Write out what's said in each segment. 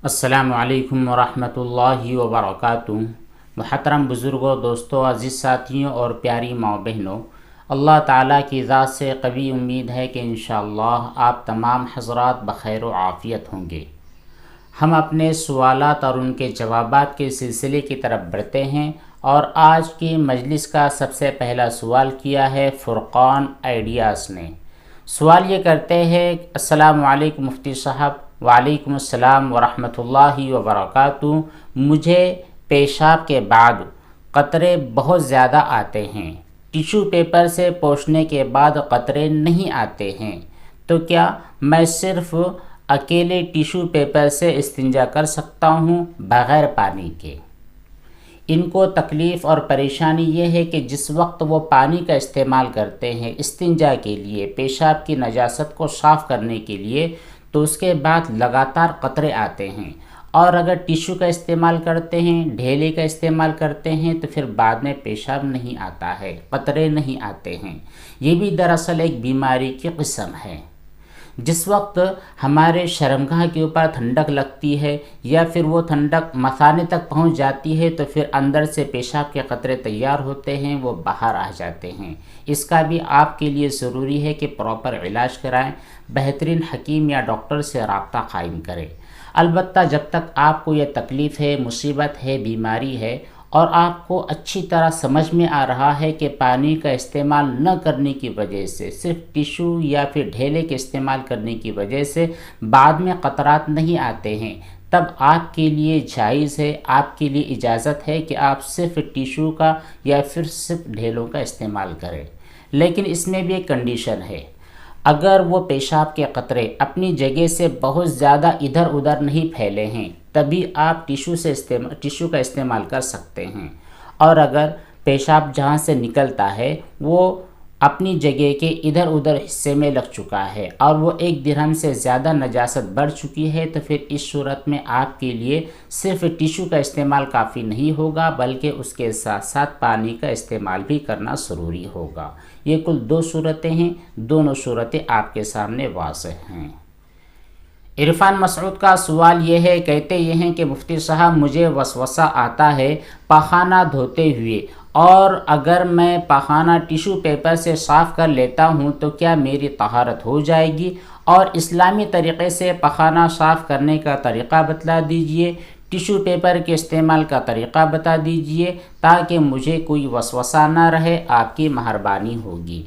السلام علیکم ورحمۃ اللہ وبرکاتہ۔ محترم بزرگوں، دوستوں، عزیز ساتھیوں اور پیاری ماں بہنوں، اللہ تعالیٰ کی ذات سے قوی امید ہے کہ انشاءاللہ آپ تمام حضرات بخیر و عافیت ہوں گے۔ ہم اپنے سوالات اور ان کے جوابات کے سلسلے کی طرف بڑھتے ہیں، اور آج کی مجلس کا سب سے پہلا سوال کیا ہے فرقان آئیڈیاز نے۔ سوال یہ کرتے ہیں، السلام علیکم مفتی صاحب۔ وعلیکم السلام ورحمۃ اللہ وبرکاتہ۔ مجھے پیشاب کے بعد قطرے بہت زیادہ آتے ہیں، ٹیشو پیپر سے پوچھنے کے بعد قطرے نہیں آتے ہیں، تو کیا میں صرف اکیلے ٹیشو پیپر سے استنجا کر سکتا ہوں بغیر پانی کے؟ ان کو تکلیف اور پریشانی یہ ہے کہ جس وقت وہ پانی کا استعمال کرتے ہیں استنجا کے لیے، پیشاب کی نجاست کو صاف کرنے کے لیے، تو اس کے بعد لگاتار قطرے آتے ہیں، اور اگر ٹیشو کا استعمال کرتے ہیں، ڈھیلے کا استعمال کرتے ہیں، تو پھر بعد میں پیشاب نہیں آتا ہے، قطرے نہیں آتے ہیں۔ یہ بھی دراصل ایک بیماری کی قسم ہے۔ جس وقت ہمارے شرمگاہ کے اوپر ٹھنڈک لگتی ہے یا پھر وہ ٹھنڈک مثانے تک پہنچ جاتی ہے، تو پھر اندر سے پیشاب کے قطرے تیار ہوتے ہیں، وہ باہر آ جاتے ہیں۔ اس کا بھی آپ کے لیے ضروری ہے کہ پراپر علاج کرائیں، بہترین حکیم یا ڈاکٹر سے رابطہ قائم کریں۔ البتہ جب تک آپ کو یہ تکلیف ہے، مصیبت ہے، بیماری ہے، اور آپ کو اچھی طرح سمجھ میں آ رہا ہے کہ پانی کا استعمال نہ کرنے کی وجہ سے، صرف ٹیشو یا پھر ڈھیلے کے استعمال کرنے کی وجہ سے بعد میں قطرات نہیں آتے ہیں، تب آپ کے لیے جائز ہے، آپ کے لیے اجازت ہے کہ آپ صرف ٹیشو کا یا پھر صرف ڈھیلوں کا استعمال کریں۔ لیکن اس میں بھی ایک کنڈیشن ہے، اگر وہ پیشاب کے قطرے اپنی جگہ سے بہت زیادہ ادھر ادھر نہیں پھیلے ہیں، تبھی آپ ٹیشو کا استعمال کر سکتے ہیں، اور اگر پیشاب جہاں سے نکلتا ہے وہ اپنی جگہ کے ادھر ادھر حصے میں لگ چکا ہے اور وہ 1 درہم سے زیادہ نجاست بڑھ چکی ہے، تو پھر اس صورت میں آپ کے لیے صرف ٹیشو کا استعمال کافی نہیں ہوگا، بلکہ اس کے ساتھ ساتھ پانی کا استعمال بھی کرنا ضروری ہوگا۔ یہ کل 2 صورتیں ہیں، دونوں صورتیں آپ کے سامنے واضح ہیں۔ عرفان مسعود کا سوال یہ ہے، کہتے یہ ہیں کہ مفتی صاحب مجھے وسوسہ آتا ہے پاخانہ دھوتے ہوئے، اور اگر میں پاخانہ ٹیشو پیپر سے صاف کر لیتا ہوں تو کیا میری طہارت ہو جائے گی؟ اور اسلامی طریقے سے پاخانہ صاف کرنے کا طریقہ بتلا دیجئے، ٹیشو پیپر کے استعمال کا طریقہ بتا دیجئے تاکہ مجھے کوئی وسوسہ نہ رہے، آپ کی مہربانی ہوگی۔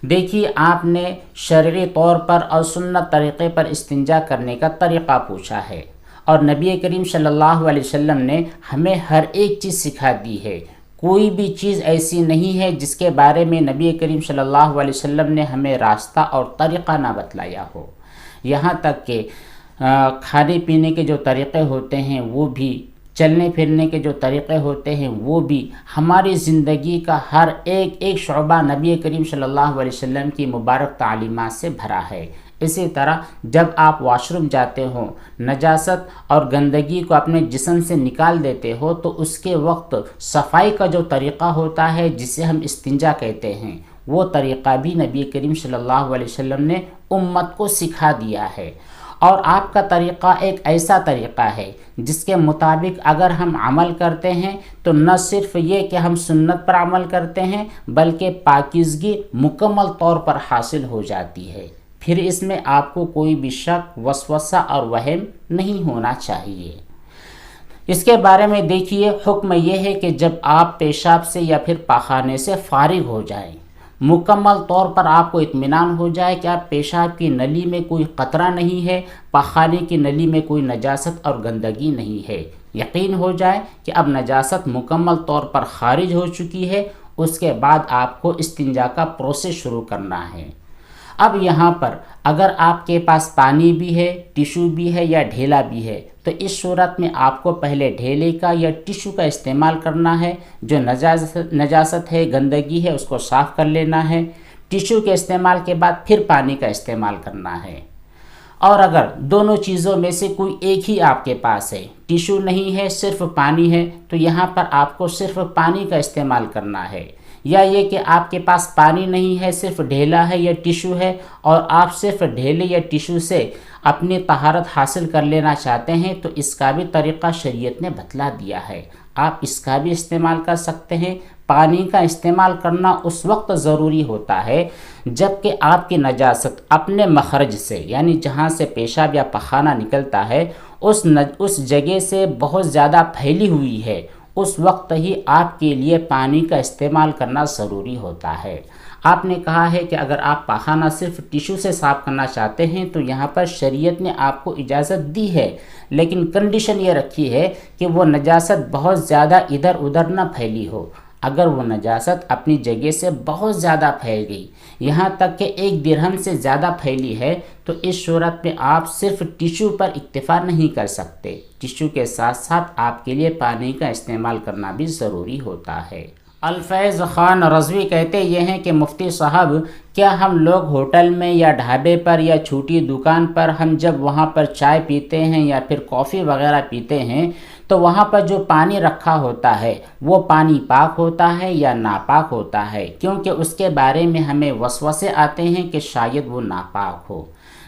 دیکھیے، آپ نے شرعی طور پر اور سنت طریقے پر استنجا کرنے کا طریقہ پوچھا ہے، اور نبی کریم صلی اللہ علیہ وسلم نے ہمیں ہر ایک چیز سکھا دی ہے۔ کوئی بھی چیز ایسی نہیں ہے جس کے بارے میں نبی کریم صلی اللہ علیہ وسلم نے ہمیں راستہ اور طریقہ نہ بتلایا ہو۔ یہاں تک کہ کھانے پینے کے جو طریقے ہوتے ہیں وہ بھی، چلنے پھرنے کے جو طریقے ہوتے ہیں وہ بھی، ہماری زندگی کا ہر ایک شعبہ نبی کریم صلی اللہ علیہ وسلم کی مبارک تعلیمات سے بھرا ہے۔ اسی طرح جب آپ واش روم جاتے ہو، نجاست اور گندگی کو اپنے جسم سے نکال دیتے ہو، تو اس کے وقت صفائی کا جو طریقہ ہوتا ہے جسے ہم استنجا کہتے ہیں، وہ طریقہ بھی نبی کریم صلی اللہ علیہ وسلم نے امت کو سکھا دیا ہے۔ اور آپ کا طریقہ ایک ایسا طریقہ ہے جس کے مطابق اگر ہم عمل کرتے ہیں تو نہ صرف یہ کہ ہم سنت پر عمل کرتے ہیں، بلکہ پاکیزگی مکمل طور پر حاصل ہو جاتی ہے۔ پھر اس میں آپ کو کوئی بھی شک، وسوسہ اور وہم نہیں ہونا چاہیے۔ اس کے بارے میں دیکھیے، حکم یہ ہے کہ جب آپ پیشاب سے یا پھر پاخانے سے فارغ ہو جائیں، مکمل طور پر آپ کو اطمینان ہو جائے کہ آپ پیشاب کی نلی میں کوئی قطرہ نہیں ہے، پاخانے کی نلی میں کوئی نجاست اور گندگی نہیں ہے، یقین ہو جائے کہ اب نجاست مکمل طور پر خارج ہو چکی ہے، اس کے بعد آپ کو استنجا کا پروسیس شروع کرنا ہے۔ اب یہاں پر اگر آپ کے پاس پانی بھی ہے، ٹیشو بھی ہے یا ڈھیلا بھی ہے، تو اس صورت میں آپ کو پہلے ڈھیلے کا یا ٹیشو کا استعمال کرنا ہے، جو نجاست ہے، گندگی ہے، اس کو صاف کر لینا ہے۔ ٹیشو کے استعمال کے بعد پھر پانی کا استعمال کرنا ہے۔ اور اگر دونوں چیزوں میں سے کوئی ایک ہی آپ کے پاس ہے، ٹیشو نہیں ہے، صرف پانی ہے، تو یہاں پر آپ کو صرف پانی کا استعمال کرنا ہے۔ یا یہ کہ آپ کے پاس پانی نہیں ہے، صرف ڈھیلا ہے یا ٹیشو ہے، اور آپ صرف ڈھیلے یا ٹیشو سے اپنی طہارت حاصل کر لینا چاہتے ہیں، تو اس کا بھی طریقہ شریعت نے بتلا دیا ہے، آپ اس کا بھی استعمال کر سکتے ہیں۔ پانی کا استعمال کرنا اس وقت ضروری ہوتا ہے جب کہ آپ کی نجاست اپنے مخرج سے، یعنی جہاں سے پیشاب یا پخانہ نکلتا ہے، اس جگہ سے بہت زیادہ پھیلی ہوئی ہے، اس وقت ہی آپ کے لیے پانی کا استعمال کرنا ضروری ہوتا ہے۔ آپ نے کہا ہے کہ اگر آپ پخانہ صرف ٹیشو سے صاف کرنا چاہتے ہیں تو یہاں پر شریعت نے آپ کو اجازت دی ہے، لیکن کنڈیشن یہ رکھی ہے کہ وہ نجاست بہت زیادہ ادھر ادھر نہ پھیلی ہو۔ اگر وہ نجاست اپنی جگہ سے بہت زیادہ پھیل گئی، یہاں تک کہ 1 درہم سے زیادہ پھیلی ہے، تو اس صورت میں آپ صرف ٹیشو پر اکتفا نہیں کر سکتے، ٹیشو کے ساتھ ساتھ آپ کے لیے پانی کا استعمال کرنا بھی ضروری ہوتا ہے۔ الفیض خان رضوی کہتے یہ ہیں کہ مفتی صاحب، کیا ہم لوگ ہوٹل میں یا ڈھابے پر یا چھوٹی دکان پر ہم جب وہاں پر چائے پیتے ہیں یا پھر کافی وغیرہ پیتے ہیں تو وہاں پر جو پانی رکھا ہوتا ہے وہ پانی پاک ہوتا ہے یا ناپاک ہوتا ہے؟ کیونکہ اس کے بارے میں ہمیں وسوسے آتے ہیں کہ شاید وہ ناپاک ہو۔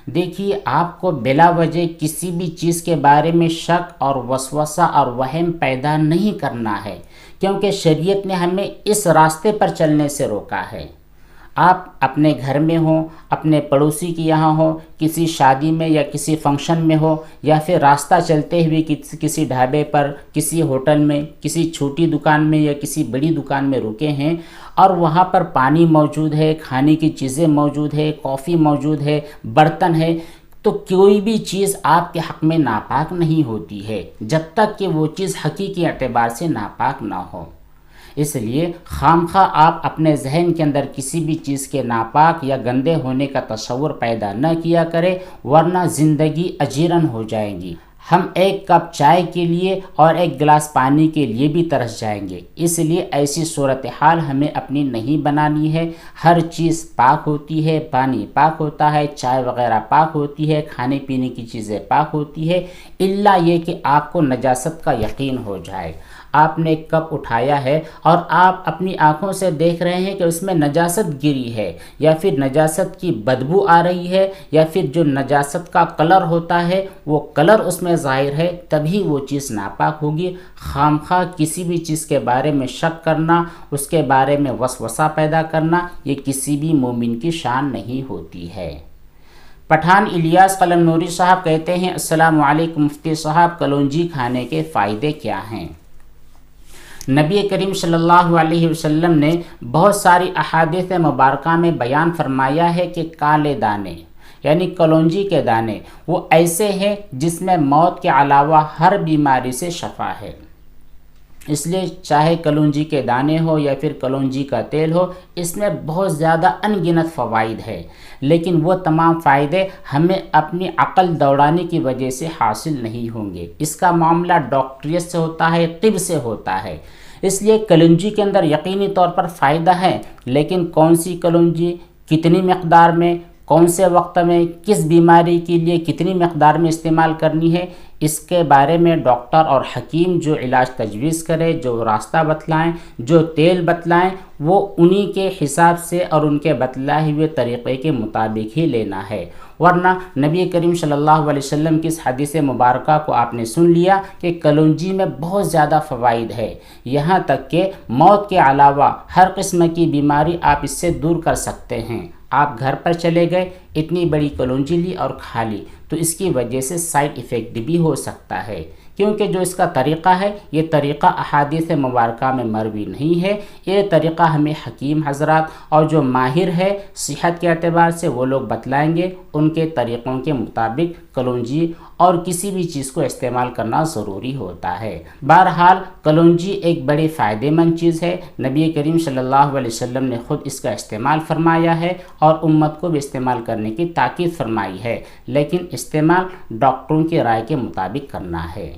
دیکھیے، آپ کو بلا وجہ کسی بھی چیز کے بارے میں شک اور وسوسہ اور وہم پیدا نہیں کرنا ہے، کیونکہ شریعت نے ہمیں اس راستے پر چلنے سے روکا ہے۔ آپ اپنے گھر میں ہوں، اپنے پڑوسی کے یہاں ہو، کسی شادی میں یا کسی فنکشن میں ہو، یا پھر راستہ چلتے ہوئے کسی ڈھابے پر، کسی ہوٹل میں، کسی چھوٹی دکان میں یا کسی بڑی دکان میں رکے ہیں اور وہاں پر پانی موجود ہے، کھانے کی چیزیں موجود ہے، کافی موجود ہے، برتن ہے، تو کوئی بھی چیز آپ کے حق میں ناپاک نہیں ہوتی ہے جب تک کہ وہ چیز حقیقی اعتبار سے ناپاک نہ ہو۔ اس لیے خامخواہ آپ اپنے ذہن کے اندر کسی بھی چیز کے ناپاک یا گندے ہونے کا تصور پیدا نہ کیا کرے، ورنہ زندگی اجیرن ہو جائے گی۔ ہم 1 کپ چائے کے لیے اور 1 گلاس پانی کے لیے بھی ترس جائیں گے۔ اس لیے ایسی صورتحال ہمیں اپنی نہیں بنانی ہے۔ ہر چیز پاک ہوتی ہے، پانی پاک ہوتا ہے، چائے وغیرہ پاک ہوتی ہے، کھانے پینے کی چیزیں پاک ہوتی ہے، الا یہ کہ آپ کو نجاست کا یقین ہو جائے۔ آپ نے 1 کپ اٹھایا ہے اور آپ اپنی آنکھوں سے دیکھ رہے ہیں کہ اس میں نجاست گری ہے، یا پھر نجاست کی بدبو آ رہی ہے، یا پھر جو نجاست کا کلر ہوتا ہے وہ کلر اس میں ظاہر ہے، تبھی وہ چیز ناپاک ہوگی۔ خامخواہ کسی بھی چیز کے بارے میں شک کرنا، اس کے بارے میں وسوسہ پیدا کرنا، یہ کسی بھی مومن کی شان نہیں ہوتی ہے۔ پٹھان الیاس قلم نوری صاحب کہتے ہیں، السلام علیکم مفتی صاحب، کلونجی کھانے کے فائدے کیا ہیں؟ نبی کریم صلی اللہ علیہ وسلم نے بہت ساری احادیث مبارکہ میں بیان فرمایا ہے کہ کالے دانے یعنی کلونجی کے دانے وہ ایسے ہیں جس میں موت کے علاوہ ہر بیماری سے شفا ہے۔ اس لیے چاہے کلونجی کے دانے ہو یا پھر کلونجی کا تیل ہو، اس میں بہت زیادہ ان گنت فوائد ہے، لیکن وہ تمام فائدے ہمیں اپنی عقل دوڑانے کی وجہ سے حاصل نہیں ہوں گے۔ اس کا معاملہ ڈاکٹریت سے ہوتا ہے، طب سے ہوتا ہے۔ اس لیے کلونجی کے اندر یقینی طور پر فائدہ ہے، لیکن کون سی کلونجی، کتنی مقدار میں، کون سے وقت میں، کس بیماری کے لیے کتنی مقدار میں استعمال کرنی ہے، اس کے بارے میں ڈاکٹر اور حکیم جو علاج تجویز کرے، جو راستہ بتلائیں، جو تیل بتلائیں، وہ انہی کے حساب سے اور ان کے بتلائے ہوئے طریقے کے مطابق ہی لینا ہے۔ ورنہ نبی کریم صلی اللہ علیہ وسلم کی اس حدیث مبارکہ کو آپ نے سن لیا کہ کلونجی میں بہت زیادہ فوائد ہے، یہاں تک کہ موت کے علاوہ ہر قسم کی بیماری آپ اس سے دور کر سکتے ہیں۔ آپ گھر پر چلے گئے، اتنی بڑی کلونجی لی اور کھا لی، تو اس کی وجہ سے سائیڈ ایفیکٹ بھی ہو سکتا ہے، کیونکہ جو اس کا طریقہ ہے یہ طریقہ احادیث مبارکہ میں مروی نہیں ہے۔ یہ طریقہ ہمیں حکیم حضرات اور جو ماہر ہے صحت کے اعتبار سے وہ لوگ بتلائیں گے، ان کے طریقوں کے مطابق کلونجی اور کسی بھی چیز کو استعمال کرنا ضروری ہوتا ہے۔ بہرحال کلونجی ایک بڑی فائدہ مند چیز ہے، نبی کریم صلی اللہ علیہ وسلم نے خود اس کا استعمال فرمایا ہے اور امت کو بھی استعمال کرنے کی تاکید فرمائی ہے، لیکن استعمال ڈاکٹروں کی رائے کے مطابق کرنا ہے۔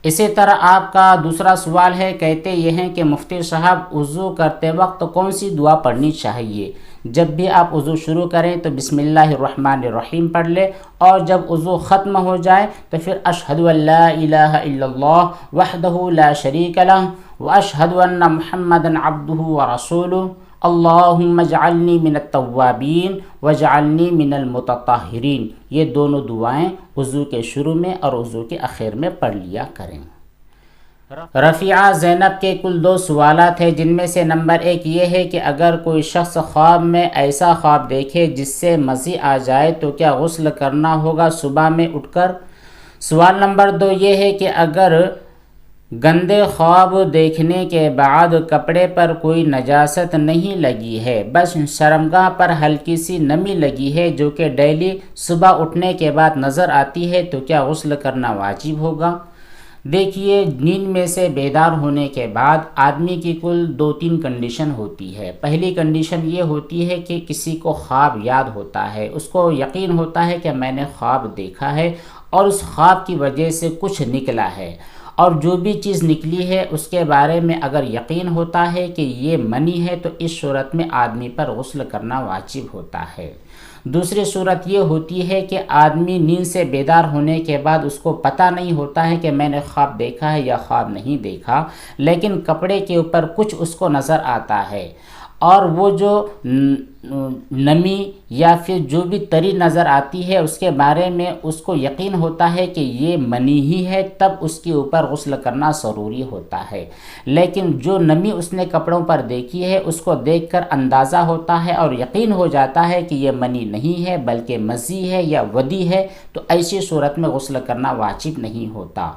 اسی طرح آپ کا دوسرا سوال ہے، کہتے یہ ہیں کہ مفتی صاحب وضو کرتے وقت کون سی دعا پڑھنی چاہیے؟ جب بھی آپ وضو شروع کریں تو بسم اللہ الرحمن الرحیم پڑھ لیں، اور جب وضو ختم ہو جائے تو پھر اشہد ان لا الہ الا اللہ وحدہ لا شریک لہ واشہد ان محمدا عبدہ ورسولہ اللہم اجعلنی من التوابین واجعلنی من المتطہرین۔ یہ دونوں دعائیں وضو کے شروع میں اور وضو کے آخر میں پڑھ لیا کریں۔ رفیعہ زینب کے کل 2 سوالات ہیں، جن میں سے نمبر 1 یہ ہے کہ اگر کوئی شخص خواب میں ایسا خواب دیکھے جس سے مزی آ جائے تو کیا غسل کرنا ہوگا صبح میں اٹھ کر؟ سوال نمبر 2 یہ ہے کہ اگر گندے خواب دیکھنے کے بعد کپڑے پر کوئی نجاست نہیں لگی ہے، بس شرمگاہ پر ہلکی سی نمی لگی ہے جو کہ ڈیلی صبح اٹھنے کے بعد نظر آتی ہے، تو کیا غسل کرنا واجب ہوگا؟ دیکھیے، نیند میں سے بیدار ہونے کے بعد آدمی کی کل 2-3 کنڈیشن ہوتی ہے۔ پہلی کنڈیشن یہ ہوتی ہے کہ کسی کو خواب یاد ہوتا ہے، اس کو یقین ہوتا ہے کہ میں نے خواب دیکھا ہے اور اس خواب کی وجہ سے کچھ نکلا ہے، اور جو بھی چیز نکلی ہے اس کے بارے میں اگر یقین ہوتا ہے کہ یہ منی ہے تو اس صورت میں آدمی پر غسل کرنا واجب ہوتا ہے۔ دوسری صورت یہ ہوتی ہے کہ آدمی نیند سے بیدار ہونے کے بعد اس کو پتہ نہیں ہوتا ہے کہ میں نے خواب دیکھا ہے یا خواب نہیں دیکھا، لیکن کپڑے کے اوپر کچھ اس کو نظر آتا ہے، اور وہ جو نمی یا پھر جو بھی تری نظر آتی ہے اس کے بارے میں اس کو یقین ہوتا ہے کہ یہ منی ہی ہے، تب اس کے اوپر غسل کرنا ضروری ہوتا ہے۔ لیکن جو نمی اس نے کپڑوں پر دیکھی ہے اس کو دیکھ کر اندازہ ہوتا ہے اور یقین ہو جاتا ہے کہ یہ منی نہیں ہے بلکہ مزی ہے یا ودی ہے، تو ایسی صورت میں غسل کرنا واجب نہیں ہوتا۔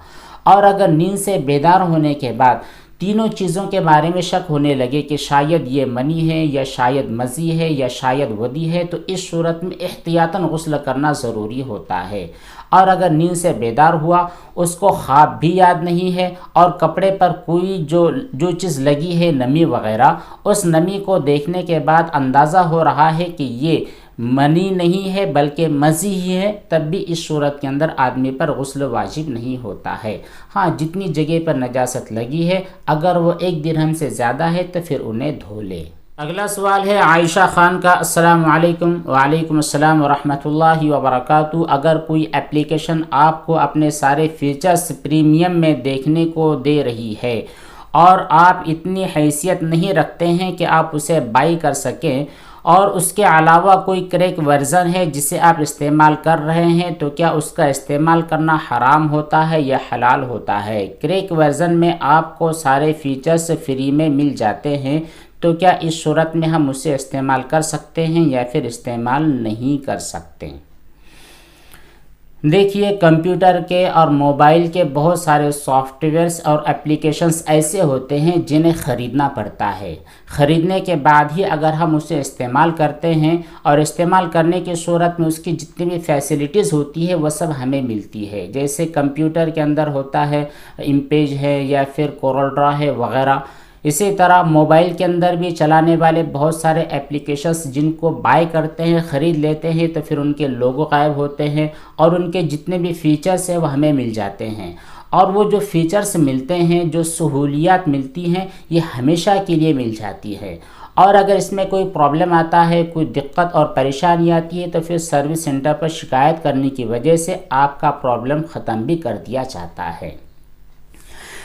اور اگر نیند سے بیدار ہونے کے بعد تینوں چیزوں کے بارے میں شک ہونے لگے کہ شاید یہ منی ہے یا شاید مزی ہے یا شاید ودی ہے، تو اس صورت میں احتیاطاً غسل کرنا ضروری ہوتا ہے۔ اور اگر نیند سے بیدار ہوا، اس کو خواب بھی یاد نہیں ہے اور کپڑے پر کوئی جو چیز لگی ہے نمی وغیرہ، اس نمی کو دیکھنے کے بعد اندازہ ہو رہا ہے کہ یہ منی نہیں ہے بلکہ مزی ہی ہے، تب بھی اس صورت کے اندر آدمی پر غسل واجب نہیں ہوتا ہے۔ ہاں، جتنی جگہ پر نجاست لگی ہے اگر وہ 1 درہم سے زیادہ ہے تو پھر انہیں دھو لے۔ اگلا سوال ہے عائشہ خان کا۔ السلام علیکم۔ وعلیکم السلام ورحمۃ اللہ وبرکاتہ۔ اگر کوئی اپلیکیشن آپ کو اپنے سارے فیچرز پریمیم میں دیکھنے کو دے رہی ہے اور آپ اتنی حیثیت نہیں رکھتے ہیں کہ آپ اسے بائی کر سکیں، اور اس کے علاوہ کوئی کریک ورژن ہے جسے آپ استعمال کر رہے ہیں، تو کیا اس کا استعمال کرنا حرام ہوتا ہے یا حلال ہوتا ہے؟ کریک ورژن میں آپ کو سارے فیچرز فری میں مل جاتے ہیں، تو کیا اس صورت میں ہم اسے استعمال کر سکتے ہیں یا پھر استعمال نہیں کر سکتے؟ دیکھیے، کمپیوٹر کے اور موبائل کے بہت سارے سافٹ ویئرس اور اپلیکیشنز ایسے ہوتے ہیں جنہیں خریدنا پڑتا ہے۔ خریدنے کے بعد ہی اگر ہم اسے استعمال کرتے ہیں، اور استعمال کرنے کی صورت میں اس کی جتنی بھی فیسلٹیز ہوتی ہے وہ سب ہمیں ملتی ہے، جیسے کمپیوٹر کے اندر ہوتا ہے امپیج ہے یا پھر کورل ڈرا ہے وغیرہ۔ اسی طرح موبائل کے اندر بھی چلانے والے بہت سارے اپلیکیشنز جن کو بائی کرتے ہیں، خرید لیتے ہیں، تو پھر ان کے لوگو غائب ہوتے ہیں اور ان کے جتنے بھی فیچرز ہیں وہ ہمیں مل جاتے ہیں، اور وہ جو فیچرز ملتے ہیں، جو سہولیات ملتی ہیں، یہ ہمیشہ کے لیے مل جاتی ہے۔ اور اگر اس میں کوئی پرابلم آتا ہے، کوئی دقت اور پریشانی آتی ہے، تو پھر سروس سینٹر پر شکایت کرنے کی وجہ سے آپ کا پرابلم ختم بھی کر دیا جاتا ہے۔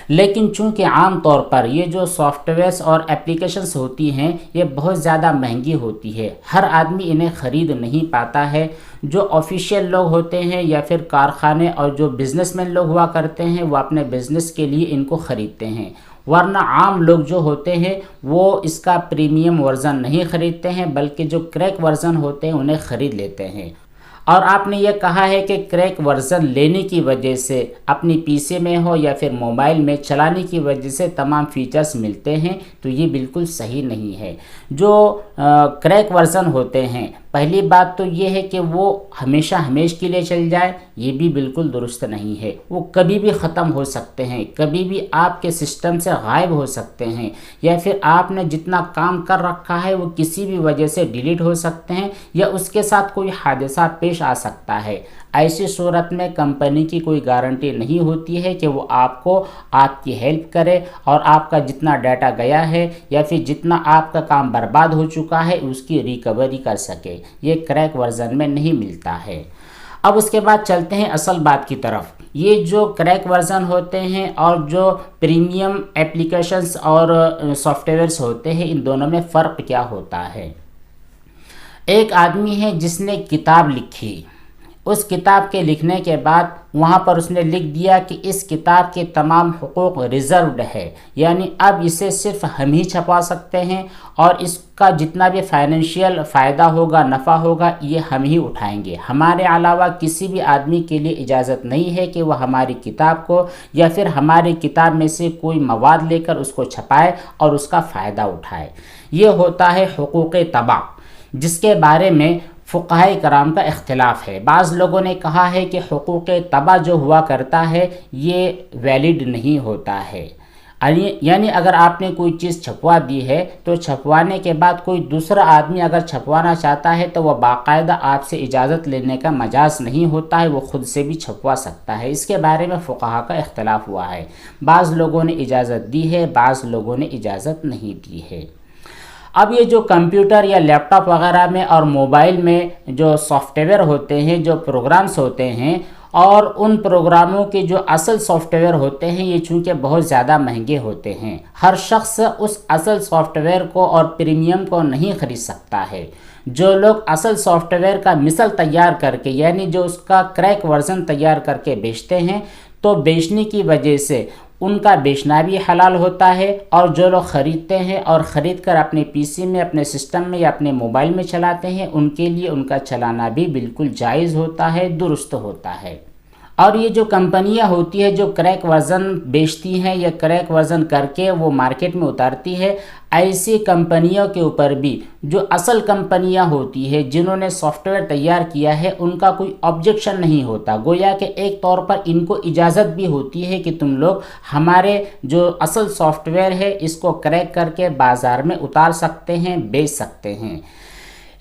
لیکن چونکہ عام طور پر یہ جو سافٹ ویئرس اور اپلیکیشنز ہوتی ہیں یہ بہت زیادہ مہنگی ہوتی ہے، ہر آدمی انہیں خرید نہیں پاتا ہے۔ جو آفیشیل لوگ ہوتے ہیں یا پھر کارخانے اور جو بزنس مین لوگ ہوا کرتے ہیں وہ اپنے بزنس کے لیے ان کو خریدتے ہیں، ورنہ عام لوگ جو ہوتے ہیں وہ اس کا پریمیم ورژن نہیں خریدتے ہیں بلکہ جو کریک ورژن ہوتے ہیں انہیں خرید لیتے ہیں۔ اور آپ نے یہ کہا ہے کہ کریک ورژن لینے کی وجہ سے اپنی پی سی میں ہو یا پھر موبائل میں چلانے کی وجہ سے تمام فیچرز ملتے ہیں، تو یہ بالکل صحیح نہیں ہے۔ جو کریک ورژن ہوتے ہیں، پہلی بات تو یہ ہے کہ وہ ہمیشہ کے لیے چل جائے، یہ بھی بالکل درست نہیں ہے۔ وہ کبھی بھی ختم ہو سکتے ہیں، کبھی بھی آپ کے سسٹم سے غائب ہو سکتے ہیں، یا پھر آپ نے جتنا کام کر رکھا ہے وہ کسی بھی وجہ سے ڈیلیٹ ہو سکتے ہیں، یا اس کے ساتھ کوئی حادثہ پیش آ سکتا ہے۔ ایسی صورت میں کمپنی کی کوئی گارنٹی نہیں ہوتی ہے کہ وہ آپ کی ہیلپ کرے اور آپ کا جتنا ڈیٹا گیا ہے یا پھر جتنا آپ کا کام برباد ہو چکا ہے اس کی ریکوری کر سکے۔ یہ کریک ورژن میں نہیں ملتا ہے۔ اب اس کے بعد چلتے ہیں اصل بات کی طرف۔ یہ جو کریک ورژن ہوتے ہیں اور جو پریمیم اپلیکیشنز اور سافٹ ویئرس ہوتے ہیں، ان دونوں میں فرق کیا ہوتا ہے؟ ایک آدمی ہے جس نے کتاب لکھی، اس کتاب کے لکھنے کے بعد وہاں پر اس نے لکھ دیا کہ اس کتاب کے تمام حقوق ریزروڈ ہے، یعنی اب اسے صرف ہم ہی چھپا سکتے ہیں اور اس کا جتنا بھی فائنینشیل فائدہ ہوگا، نفع ہوگا، یہ ہم ہی اٹھائیں گے، ہمارے علاوہ کسی بھی آدمی کے لیے اجازت نہیں ہے کہ وہ ہماری کتاب کو یا پھر ہماری کتاب میں سے کوئی مواد لے کر اس کو چھپائے اور اس کا فائدہ اٹھائے۔ یہ ہوتا ہے حقوق طبع، جس کے بارے میں فقہائے کرام کا اختلاف ہے۔ بعض لوگوں نے کہا ہے کہ حقوق طبع جو ہوا کرتا ہے یہ ویلڈ نہیں ہوتا ہے، یعنی اگر آپ نے کوئی چیز چھپوا دی ہے تو چھپوانے کے بعد کوئی دوسرا آدمی اگر چھپوانا چاہتا ہے تو وہ باقاعدہ آپ سے اجازت لینے کا مجاز نہیں ہوتا ہے، وہ خود سے بھی چھپوا سکتا ہے۔ اس کے بارے میں فقہا کا اختلاف ہوا ہے، بعض لوگوں نے اجازت دی ہے، بعض لوگوں نے اجازت نہیں دی ہے۔ اب یہ جو کمپیوٹر یا لیپ ٹاپ وغیرہ میں اور موبائل میں جو سافٹ ویئر ہوتے ہیں، جو پروگرامز ہوتے ہیں، اور ان پروگراموں کے جو اصل سافٹ ویئر ہوتے ہیں، یہ چونکہ بہت زیادہ مہنگے ہوتے ہیں، ہر شخص اس اصل سافٹ ویئر کو اور پریمیم کو نہیں خرید سکتا ہے۔ جو لوگ اصل سافٹ ویئر کا مثل تیار کر کے، یعنی جو اس کا کریک ورژن تیار کر کے بیچتے ہیں، تو بیچنے کی وجہ سے ان کا بیچنا بھی حلال ہوتا ہے، اور جو لوگ خریدتے ہیں اور خرید کر اپنے پی سی میں، اپنے سسٹم میں یا اپنے موبائل میں چلاتے ہیں، ان کے لیے ان کا چلانا بھی بالکل جائز ہوتا ہے، درست ہوتا ہے۔ اور یہ جو کمپنیاں ہوتی ہے جو کریک ورژن بیچتی ہیں یا کریک ورژن کر کے وہ مارکیٹ میں اتارتی ہے، ایسی کمپنیوں کے اوپر بھی جو اصل کمپنیاں ہوتی ہے جنہوں نے سافٹ ویئر تیار کیا ہے، ان کا کوئی آبجیکشن نہیں ہوتا، گویا کہ ایک طور پر ان کو اجازت بھی ہوتی ہے کہ تم لوگ ہمارے جو اصل سافٹ ویئر ہے اس کو کریک کر کے بازار میں اتار سکتے ہیں، بیچ سکتے ہیں۔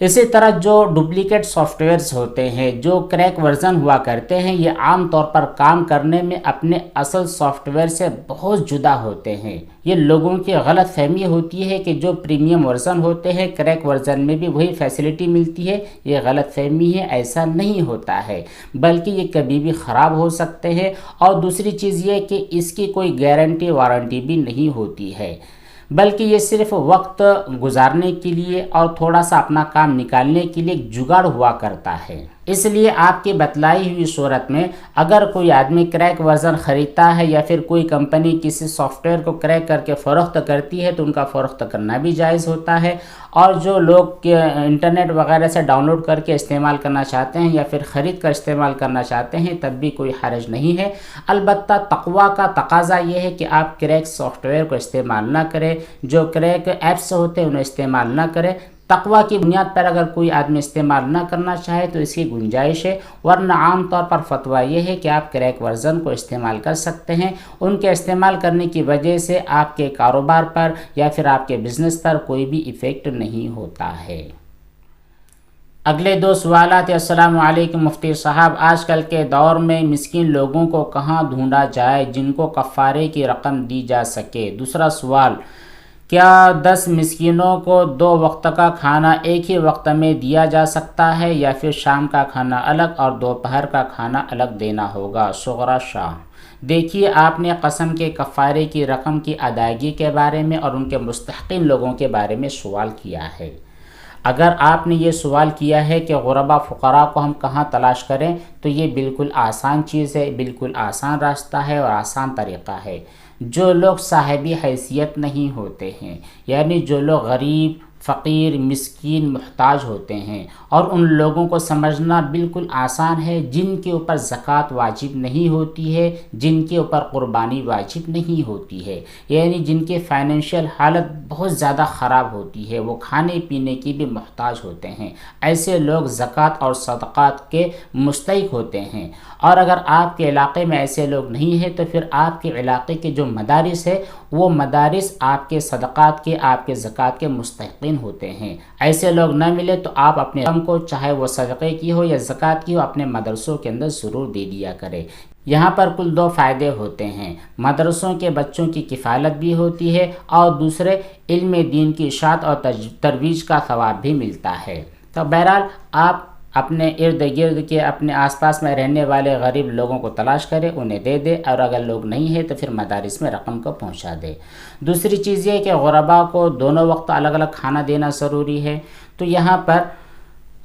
اسی طرح جو ڈپلیکیٹ سافٹ ویئرز ہوتے ہیں، جو کریک ورژن ہوا کرتے ہیں، یہ عام طور پر کام کرنے میں اپنے اصل سافٹ ویئر سے بہت جدا ہوتے ہیں۔ یہ لوگوں کی غلط فہمی ہوتی ہے کہ جو پریمیم ورژن ہوتے ہیں، کریک ورژن میں بھی وہی فیسلٹی ملتی ہے، یہ غلط فہمی ہے، ایسا نہیں ہوتا ہے، بلکہ یہ کبھی بھی خراب ہو سکتے ہیں، اور دوسری چیز یہ کہ اس کی کوئی گارنٹی وارنٹی بھی نہیں ہوتی ہے، بلکہ یہ صرف وقت گزارنے کے لیے اور تھوڑا سا اپنا کام نکالنے کے لیے ایک جگاڑ ہوا کرتا ہے۔ اس لیے آپ کی بتلائی ہوئی صورت میں اگر کوئی آدمی کریک ورژن خریدتا ہے یا پھر کوئی کمپنی کسی سافٹ ویئر کو کریک کر کے فروخت کرتی ہے تو ان کا فروخت کرنا بھی جائز ہوتا ہے، اور جو لوگ انٹرنیٹ وغیرہ سے ڈاؤن لوڈ کر کے استعمال کرنا چاہتے ہیں یا پھر خرید کر استعمال کرنا چاہتے ہیں تب بھی کوئی حرج نہیں ہے۔ البتہ تقویٰ کا تقاضا یہ ہے کہ آپ کریک سافٹ ویئر کو استعمال نہ کریں، جو کریک ایپس ہوتے ہیں انہیں استعمال نہ کریں۔ تقویٰ کی بنیاد پر اگر کوئی آدمی استعمال نہ کرنا چاہے تو اس کی گنجائش ہے، ورنہ عام طور پر فتویٰ یہ ہے کہ آپ کریک ورژن کو استعمال کر سکتے ہیں۔ ان کے استعمال کرنے کی وجہ سے آپ کے کاروبار پر یا پھر آپ کے بزنس پر کوئی بھی ایفیکٹ نہیں ہوتا ہے۔ اگلے دو سوالات۔ السلام علیکم مفتی صاحب، آج کل کے دور میں مسکین لوگوں کو کہاں ڈھونڈا جائے جن کو کفارے کی رقم دی جا سکے؟ دوسرا سوال، کیا 10 مسکینوں کو 2 وقت کا کھانا ایک ہی وقت میں دیا جا سکتا ہے یا پھر شام کا کھانا الگ اور دوپہر کا کھانا الگ دینا ہوگا؟ صغرا شاہ، دیکھیے آپ نے قسم کے کفارے کی رقم کی ادائیگی کے بارے میں اور ان کے مستحقین لوگوں کے بارے میں سوال کیا ہے۔ اگر آپ نے یہ سوال کیا ہے کہ غربا فقراء کو ہم کہاں تلاش کریں، تو یہ بالکل آسان چیز ہے، بالکل آسان راستہ ہے اور آسان طریقہ ہے۔ جو لوگ صاحبی حیثیت نہیں ہوتے ہیں، یعنی جو لوگ غریب، فقیر، مسکین، محتاج ہوتے ہیں، اور ان لوگوں کو سمجھنا بالکل آسان ہے جن کے اوپر زکوٰۃ واجب نہیں ہوتی ہے، جن کے اوپر قربانی واجب نہیں ہوتی ہے، یعنی جن کے فائنینشیل حالت بہت زیادہ خراب ہوتی ہے، وہ کھانے پینے کی بھی محتاج ہوتے ہیں، ایسے لوگ زکوٰۃ اور صدقات کے مستحق ہوتے ہیں۔ اور اگر آپ کے علاقے میں ایسے لوگ نہیں ہیں تو پھر آپ کے علاقے کے جو مدارس ہے وہ مدارس آپ کے صدقات کے، آپ کے زکوٰۃ کے مستحقین ہوتے ہیں۔ ایسے لوگ نہ ملے تو آپ اپنے رقم کو، چاہے وہ صدقے کی ہو یا زکوٰۃ کی ہو، اپنے مدرسوں کے اندر ضرور دے دیا کرے۔ یہاں پر کل 2 فائدے ہوتے ہیں، مدرسوں کے بچوں کی کفالت بھی ہوتی ہے اور دوسرے علم دین کی اشاعت اور ترویج کا ثواب بھی ملتا ہے۔ تو بہرحال آپ اپنے ارد گرد کے اپنے آس پاس میں رہنے والے غریب لوگوں کو تلاش کرے، انہیں دے دے، اور اگر لوگ نہیں ہیں تو پھر مدارس میں رقم کو پہنچا دے۔ دوسری چیز یہ کہ غرباء کو دونوں وقت الگ الگ کھانا دینا ضروری ہے، تو یہاں پر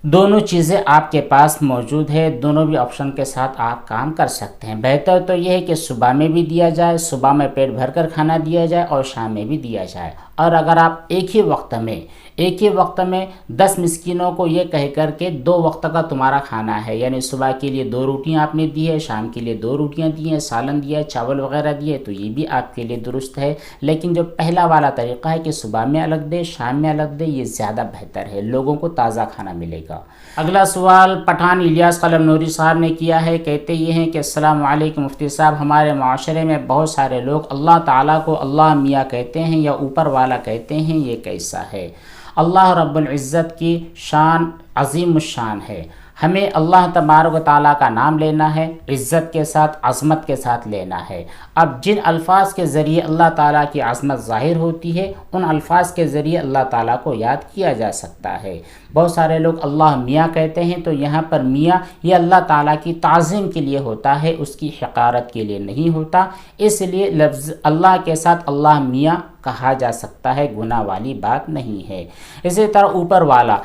دونوں چیزیں آپ کے پاس موجود ہے، دونوں بھی آپشن کے ساتھ آپ کام کر سکتے ہیں۔ بہتر تو یہ ہے کہ صبح میں بھی دیا جائے، صبح میں پیٹ بھر کر کھانا دیا جائے اور شام میں بھی دیا جائے، اور اگر آپ ایک ہی وقت میں 10 مسکینوں کو یہ کہہ کر کے 2 وقت کا تمہارا کھانا ہے، یعنی صبح کے لیے 2 روٹیاں آپ نے دی ہے، شام کے لیے 2 روٹیاں دی ہیں، سالن دیا ہے، چاول وغیرہ دیے، تو یہ بھی آپ کے لیے درست ہے۔ لیکن جو پہلا والا طریقہ ہے کہ صبح میں الگ دے، شام میں الگ دے، یہ زیادہ بہتر ہے، لوگوں کو تازہ کھانا ملے گا۔ اگلا سوال پٹھان الیاس قلم نوری صاحب نے کیا ہے، کہتے یہ ہیں کہ السلام علیکم مفتی صاحب، ہمارے معاشرے میں بہت سارے لوگ اللہ تعالیٰ کو اللہ میاں کہتے ہیں یا اوپر والا کہتے ہیں، یہ کیسا ہے؟ اللہ رب العزت کی شان عظیم الشان ہے، ہمیں اللہ تبارک و تعالیٰ کا نام لینا ہے، عزت کے ساتھ، عظمت کے ساتھ لینا ہے۔ اب جن الفاظ کے ذریعے اللہ تعالیٰ کی عظمت ظاہر ہوتی ہے، ان الفاظ کے ذریعے اللہ تعالیٰ کو یاد کیا جا سکتا ہے۔ بہت سارے لوگ اللہ میاں کہتے ہیں، تو یہاں پر میاں یہ اللہ تعالیٰ کی تعظیم کے لیے ہوتا ہے، اس کی حقارت کے لیے نہیں ہوتا، اس لیے لفظ اللہ کے ساتھ اللہ میاں کہا جا سکتا ہے، گناہ والی بات نہیں ہے۔ اسی طرح اوپر والا،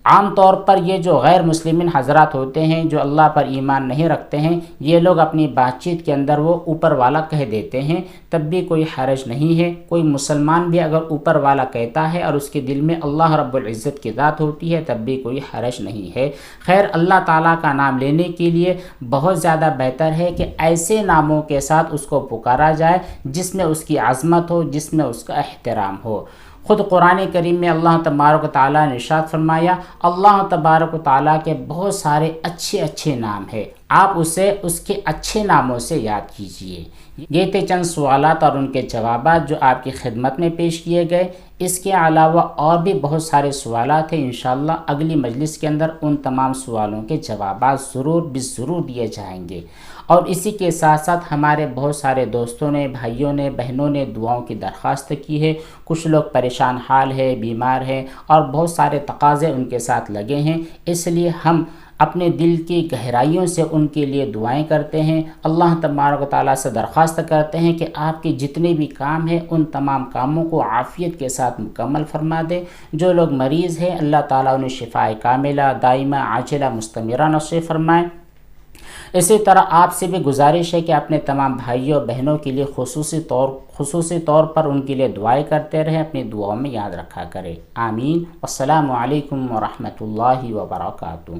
عام طور پر یہ جو غیر مسلمین حضرات ہوتے ہیں جو اللہ پر ایمان نہیں رکھتے ہیں، یہ لوگ اپنی بات چیت کے اندر وہ اوپر والا کہہ دیتے ہیں، تب بھی کوئی حرج نہیں ہے۔ کوئی مسلمان بھی اگر اوپر والا کہتا ہے اور اس کے دل میں اللہ رب العزت کی ذات ہوتی ہے، تب بھی کوئی حرج نہیں ہے۔ خیر، اللہ تعالیٰ کا نام لینے کے لیے بہت زیادہ بہتر ہے کہ ایسے ناموں کے ساتھ اس کو پکارا جائے جس میں اس کی عظمت ہو، جس میں اس کا احترام ہو۔ خود قرآن کریم میں اللہ تبارک و تعالیٰ نے ارشاد فرمایا، اللہ تبارک و تعالیٰ کے بہت سارے اچھے نام ہیں، آپ اسے اس کے اچھے ناموں سے یاد کیجئے۔ یہ تھے چند سوالات اور ان کے جوابات جو آپ کی خدمت میں پیش کیے گئے۔ اس کے علاوہ اور بھی بہت سارے سوالات ہیں، انشاءاللہ اگلی مجلس کے اندر ان تمام سوالوں کے جوابات ضرور دیے جائیں گے۔ اور اسی کے ساتھ ساتھ ہمارے بہت سارے دوستوں نے، بھائیوں نے، بہنوں نے دعاؤں کی درخواست کی ہے۔ کچھ لوگ پریشان حال ہے، بیمار ہیں، اور بہت سارے تقاضے ان کے ساتھ لگے ہیں، اس لیے ہم اپنے دل کی گہرائیوں سے ان کے لیے دعائیں کرتے ہیں، اللہ تبارک و تعالیٰ سے درخواست کرتے ہیں کہ آپ کے جتنے بھی کام ہیں ان تمام کاموں کو عافیت کے ساتھ مکمل فرما دے۔ جو لوگ مریض ہیں اللہ تعالیٰ انہیں شفاء کاملہ، دائمہ، عاجلہ، مستمرہ نصیب فرمائے۔ اسی طرح آپ سے بھی گزارش ہے کہ اپنے تمام بھائیوں بہنوں کے لیے خصوصی طور پر ان کے لیے دعائیں کرتے رہیں، اپنی دعاؤں میں یاد رکھا کریں۔ آمین۔ السلام علیکم ورحمۃ اللہ وبرکاتہ۔